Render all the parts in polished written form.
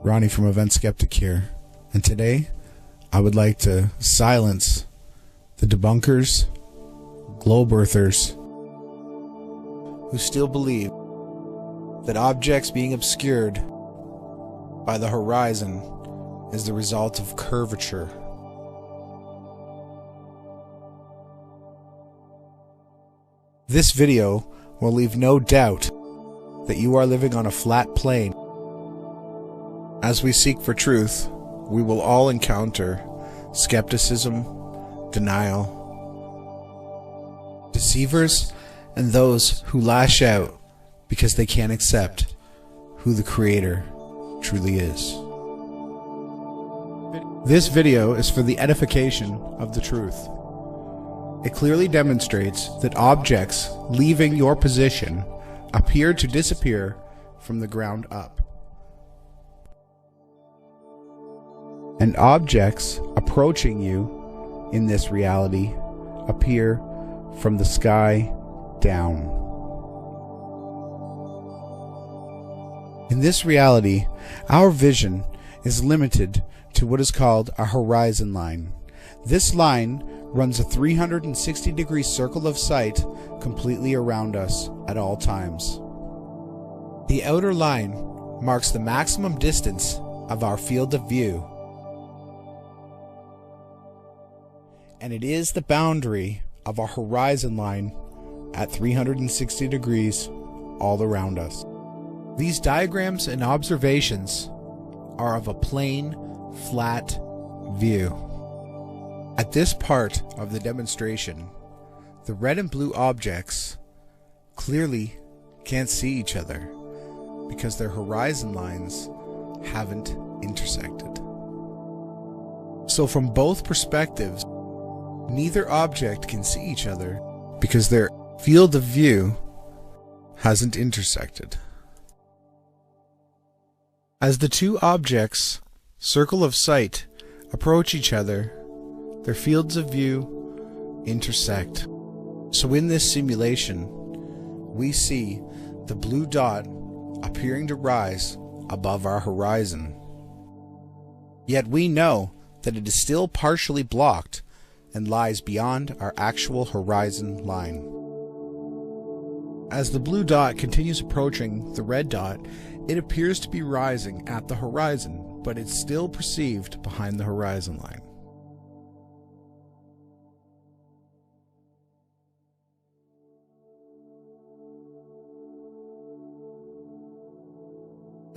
Ronnie from Event Skeptic here, and today I would like to silence the debunkers, globe earthers, who still believe that objects being obscured by the horizon is the result of curvature. This video will leave no doubt that you are living on a flat plane. As we seek for truth, we will all encounter skepticism, denial, deceivers, and those who lash out because they can't accept who the Creator truly is. This video is for the edification of the truth. It clearly demonstrates that objects leaving your position appear to disappear from the ground up, and objects approaching you in this reality appear from the sky down. In this reality, our vision is limited to what is called a horizon line. This line runs a 360-degree circle of sight completely around us at all times. The outer line marks the maximum distance of our field of view, and it is the boundary of our horizon line at 360 degrees all around us. These diagrams and observations are of a plain, flat view. At this part of the demonstration, the red and blue objects clearly can't see each other because their horizon lines haven't intersected. So from both perspectives, neither object can see each other because their field of view hasn't intersected. As the two objects' circle of sight approach each other, their fields of view intersect. So in this simulation, we see the blue dot appearing to rise above our horizon. Yet we know that it is still partially blocked and lies beyond our actual horizon line. As the blue dot continues approaching the red dot, it appears to be rising at the horizon, but it's still perceived behind the horizon line.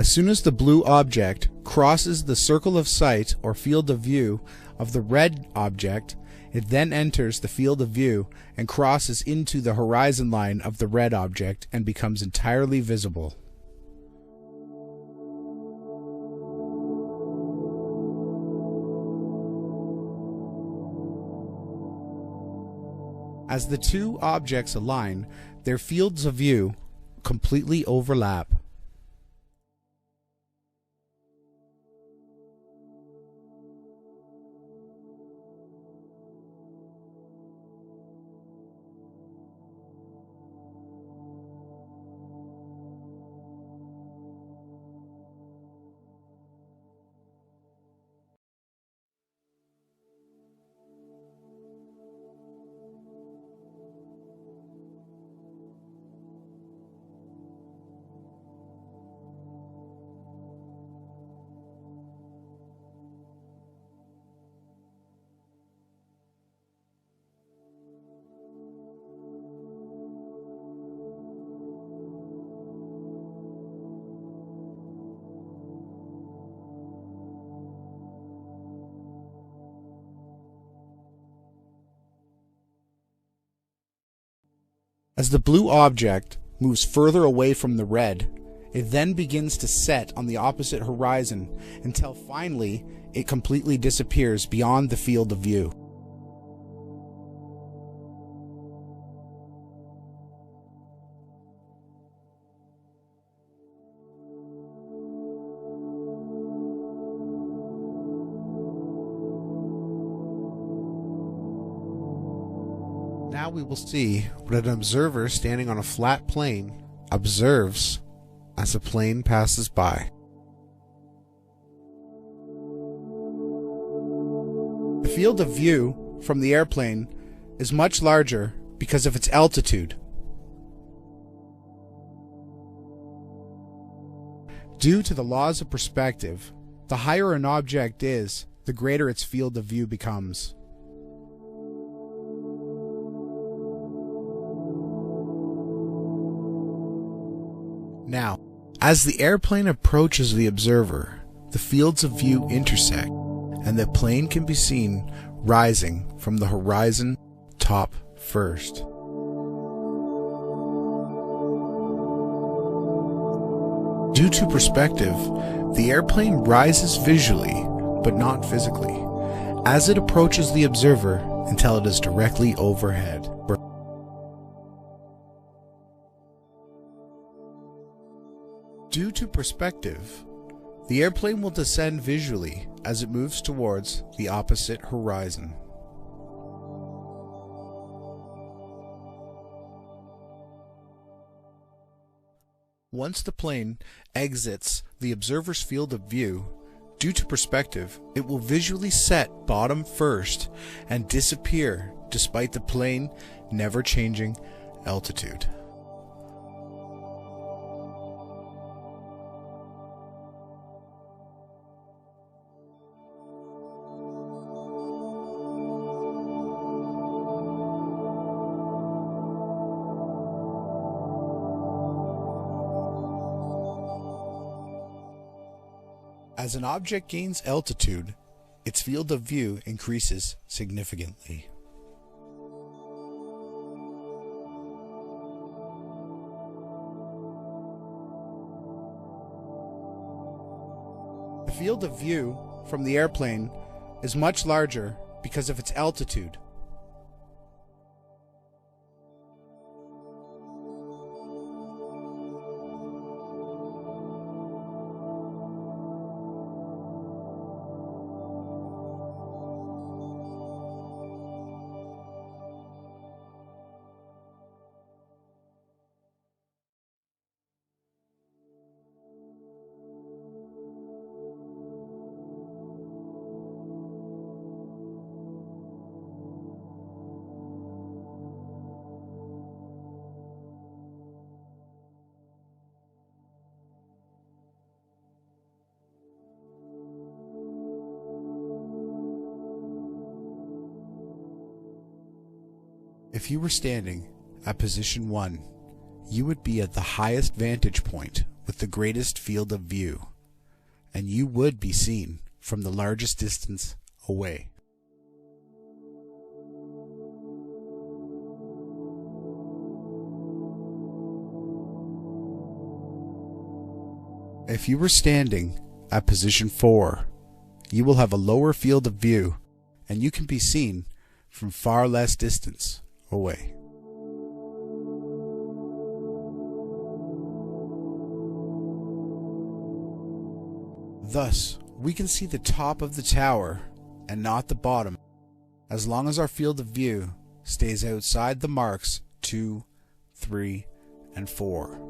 As soon as the blue object crosses the circle of sight or field of view of the red object, it then enters the field of view and crosses into the horizon line of the red object and becomes entirely visible. As the two objects align, their fields of view completely overlap. As the blue object moves further away from the red, it then begins to set on the opposite horizon until finally it completely disappears beyond the field of view. Now we will see what an observer standing on a flat plane observes as a plane passes by. The field of view from the airplane is much larger because of its altitude. Due to the laws of perspective, the higher an object is, the greater its field of view becomes. Now, as the airplane approaches the observer, the fields of view intersect, and the plane can be seen rising from the horizon top first. Due to perspective, the airplane rises visually, but not physically, as it approaches the observer until it is directly overhead. Due to perspective, the airplane will descend visually as it moves towards the opposite horizon. Once the plane exits the observer's field of view, due to perspective, it will visually set bottom first and disappear despite the plane never changing altitude. As an object gains altitude, its field of view increases significantly. The field of view from the airplane is much larger because of its altitude. If you were standing at position 1, you would be at the highest vantage point with the greatest field of view, and you would be seen from the largest distance away. If you were standing at position 4, you will have a lower field of view, and you can be seen from far less distance away. Thus, we can see the top of the tower and not the bottom, as long as our field of view stays outside the marks 2, 3, and 4.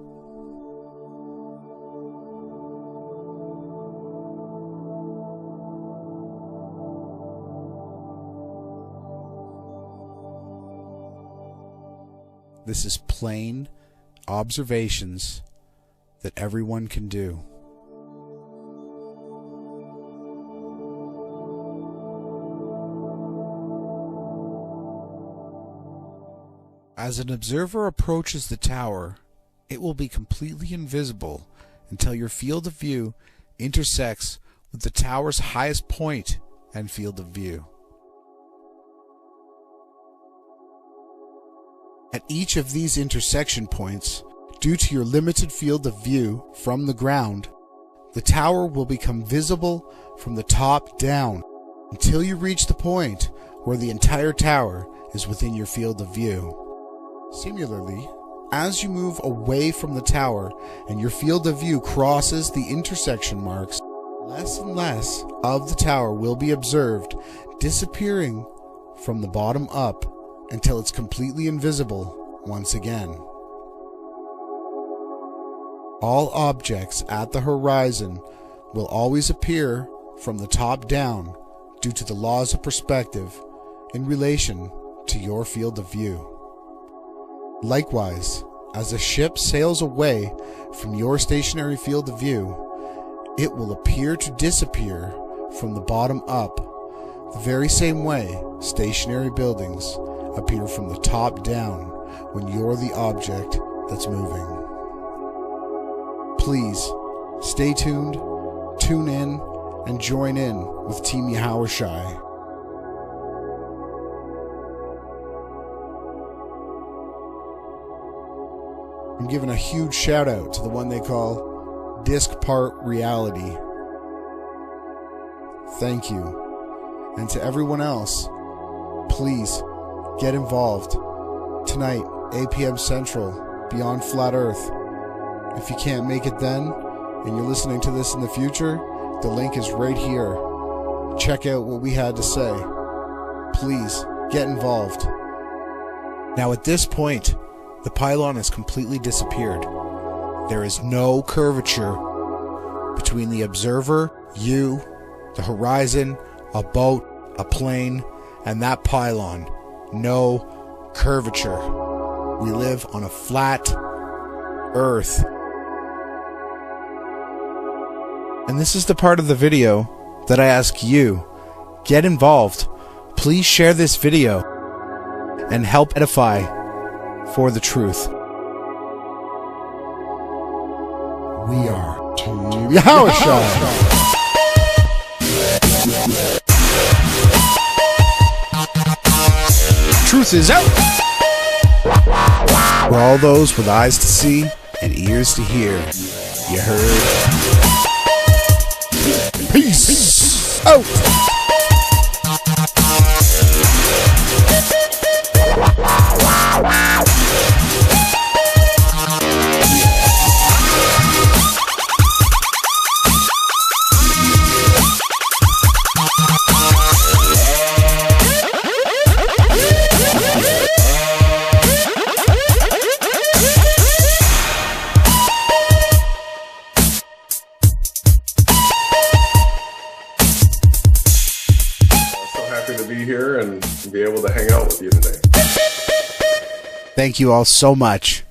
This is plain observations that everyone can do. As an observer approaches the tower, it will be completely invisible until your field of view intersects with the tower's highest point and field of view. At each of these intersection points, due to your limited field of view from the ground, the tower will become visible from the top down until you reach the point where the entire tower is within your field of view. Similarly, as you move away from the tower and your field of view crosses the intersection marks, less and less of the tower will be observed, disappearing from the bottom up until it's completely invisible once again. All objects at the horizon will always appear from the top down due to the laws of perspective in relation to your field of view. Likewise, as a ship sails away from your stationary field of view, it will appear to disappear from the bottom up, the very same way stationary buildings appear from the top down when you're the object that's moving. Please stay tuned, tune in, and join in with Team Yahawashi. I'm giving a huge shout out to the one they call Diskpart Reality. Thank you. And to everyone else, please get involved. Tonight, 8 p.m. Central, Beyond Flat Earth. If you can't make it then, and you're listening to this in the future, the link is right here. Check out what we had to say. Please, get involved. Now at this point, the pylon has completely disappeared. There is no curvature between the observer, you, the horizon, a boat, a plane, and that pylon. No curvature. We live on a flat Earth. And this is the part of the video that I ask you, get involved. Please share this video and help edify for the truth. We are Team Yahawashi. Truth is out. For all those with eyes to see and ears to hear, you heard? Peace out. To be here and be able to hang out with you today. Thank you all so much.